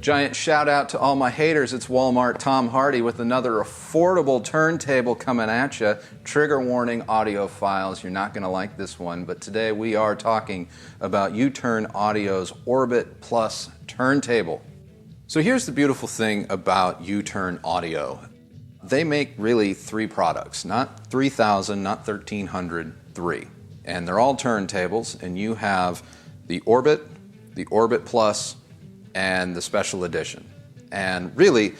Giant shout out to all my haters. It's Walmart Tom Hardy with another affordable turntable coming at you. Trigger warning, audiophiles. You're not going to like this one, but today we are talking about U-Turn Audio's Orbit Plus turntable. So here's the beautiful thing about U-Turn Audio. They make really three products, not 3,000, not 1,300, three. And they're all turntables, and you have the Orbit Plus, and the special edition. And really,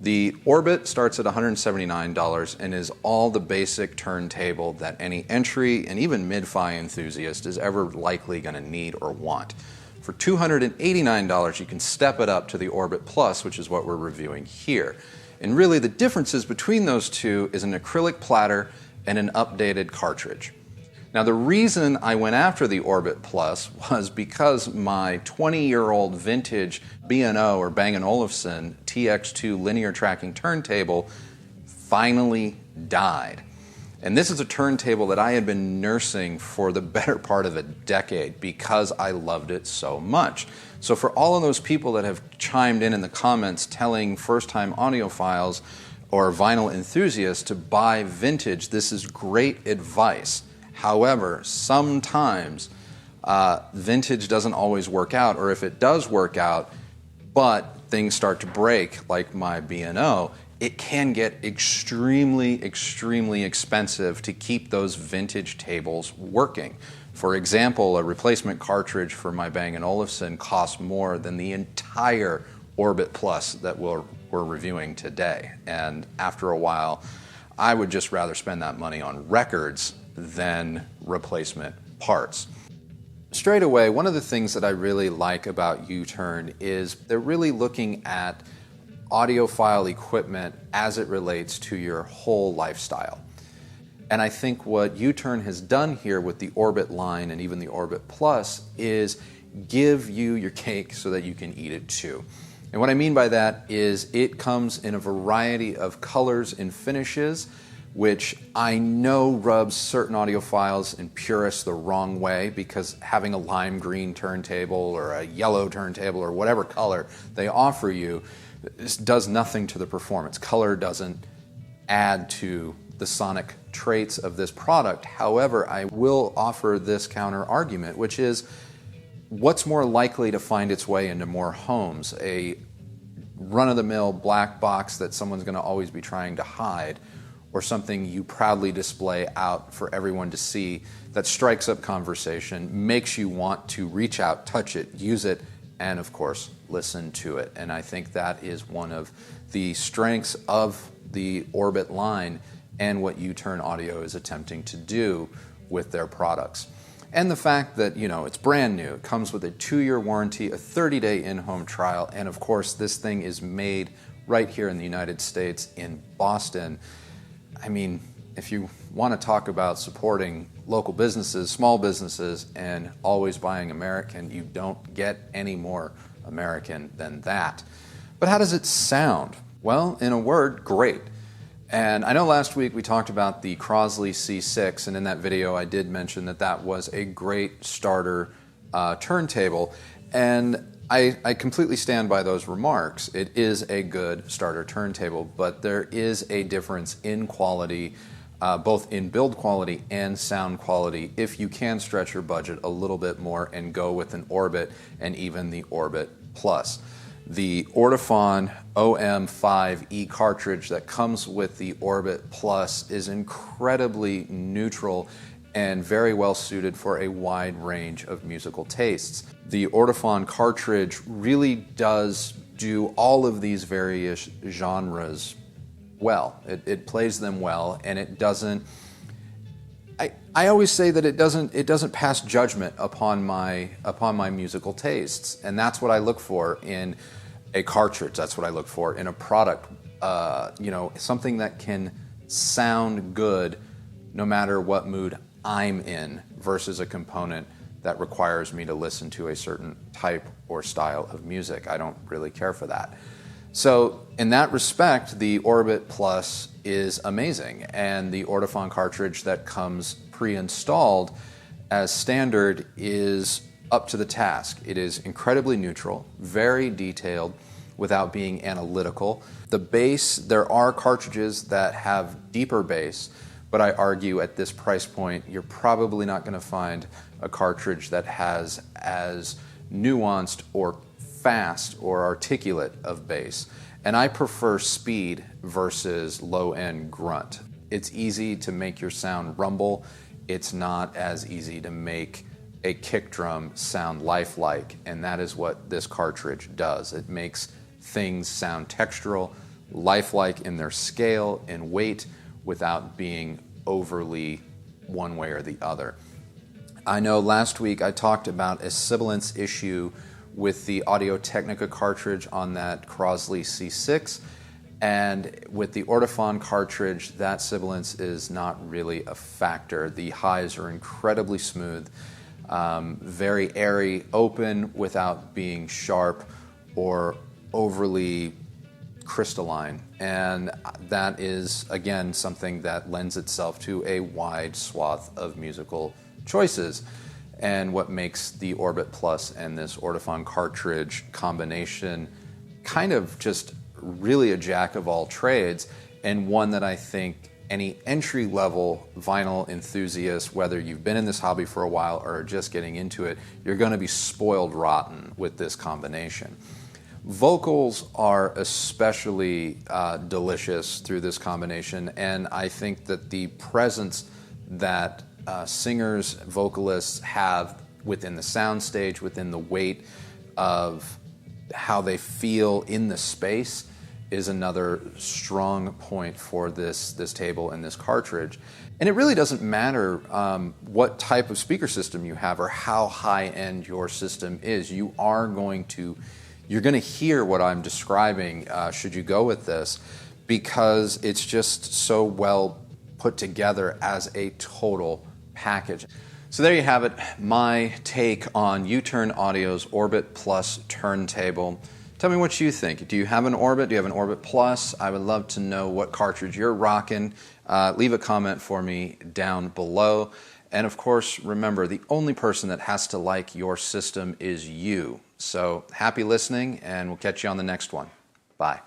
the Orbit starts at $179 and is all the basic turntable that any entry and even mid-fi enthusiast is ever likely going to need or want. For $289, you can step it up to the Orbit Plus, which is what we're reviewing here. And really, the differences between those two is an acrylic platter and an updated cartridge. Now, the reason I went after the Orbit Plus was because my 20-year-old vintage B&O or Bang & Olufsen TX2 linear tracking turntable finally died. And this is a turntable that I had been nursing for the better part of a decade because I loved it so much. So for all of those people that have chimed in the comments telling first-time audiophiles or vinyl enthusiasts to buy vintage, this is great advice. However, sometimes vintage doesn't always work out, or if it does work out, but things start to break, like my B&O, it can get extremely, extremely expensive to keep those vintage tables working. For example, a replacement cartridge for my Bang & Olufsen costs more than the entire Orbit Plus that we're reviewing today. And after a while, I would just rather spend that money on records than replacement parts. Straight away, one of the things that I really like about U-Turn is they're really looking at audiophile equipment as it relates to your whole lifestyle. And I think what U-Turn has done here with the Orbit line and even the Orbit Plus is give you your cake so that you can eat it too. And what I mean by that is it comes in a variety of colors and finishes, which I know rubs certain audiophiles and purists the wrong way, because having a lime green turntable or a yellow turntable or whatever color they offer you does nothing to the performance. Color doesn't add to the sonic traits of this product. However, I will offer this counter argument, which is what's more likely to find its way into more homes? A run-of-the-mill black box that someone's going to always be trying to hide, or something you proudly display out for everyone to see that strikes up conversation, makes you want to reach out, touch it, use it, and of course, listen to it. And I think that is one of the strengths of the Orbit line and what U-Turn Audio is attempting to do with their products. And the fact that, it's brand new. It comes with a 2-year warranty, a 30-day in-home trial, and of course, this thing is made right here in the United States in Boston. I mean, if you want to talk about supporting local businesses, small businesses, and always buying American, you don't get any more American than that. But how does it sound? Well, in a word, great. And I know last week we talked about the Crosley C6, and in that video I did mention that that was a great starter turntable. And I completely stand by those remarks. It is a good starter turntable, but there is a difference in quality, both in build quality and sound quality, if you can stretch your budget a little bit more and go with an Orbit and even the Orbit Plus. The Audiophile OM5E cartridge that comes with the Orbit Plus is incredibly neutral and very well suited for a wide range of musical tastes. The Audiophile cartridge really does do all of these various genres well. It plays them well, and it doesn't. I always say that it doesn't pass judgment upon my musical tastes, and that's what I look for in a cartridge. That's what I look for in a product. Something that can sound good no matter what mood I'm in, versus a component that requires me to listen to a certain type or style of music. I don't really care for that. So in that respect, the Orbit Plus is amazing, and the Audiophile cartridge that comes pre-installed as standard is up to the task. It is incredibly neutral, very detailed, without being analytical. The bass, there are cartridges that have deeper bass, but I argue at this price point, you're probably not going to find a cartridge that has as nuanced or fast or articulate of bass. And I prefer speed versus low-end grunt. It's easy to make your sound rumble. It's not as easy to make a kick drum sound lifelike, and that is what this cartridge does. It makes things sound textural, lifelike in their scale and weight, without being overly one way or the other. I know last week I talked about a sibilance issue with the Audio-Technica cartridge on that Crosley C6, and with the Audiophile cartridge, that sibilance is not really a factor. The highs are incredibly smooth, very airy, open without being sharp or overly crystalline, and that is, again, something that lends itself to a wide swath of musical choices, and what makes the Orbit Plus and this Audiophile cartridge combination kind of just really a jack of all trades, and one that I think any entry-level vinyl enthusiast, whether you've been in this hobby for a while or are just getting into it, you're going to be spoiled rotten with this combination. Vocals are especially delicious through this combination, and I think that the presence that singers, vocalists have within the soundstage, within the weight of how they feel in the space, is another strong point for this table and this cartridge. And it really doesn't matter what type of speaker system you have or how high-end your system is. You're going to hear what I'm describing should you go with this, because it's just so well put together as a total package. So there you have it, my take on U-Turn Audio's Orbit Plus turntable. Tell me what you think. Do you have an Orbit? Do you have an Orbit Plus? I would love to know what cartridge you're rocking. Leave a comment for me down below. And of course, remember, the only person that has to like your system is you. So happy listening, and we'll catch you on the next one. Bye.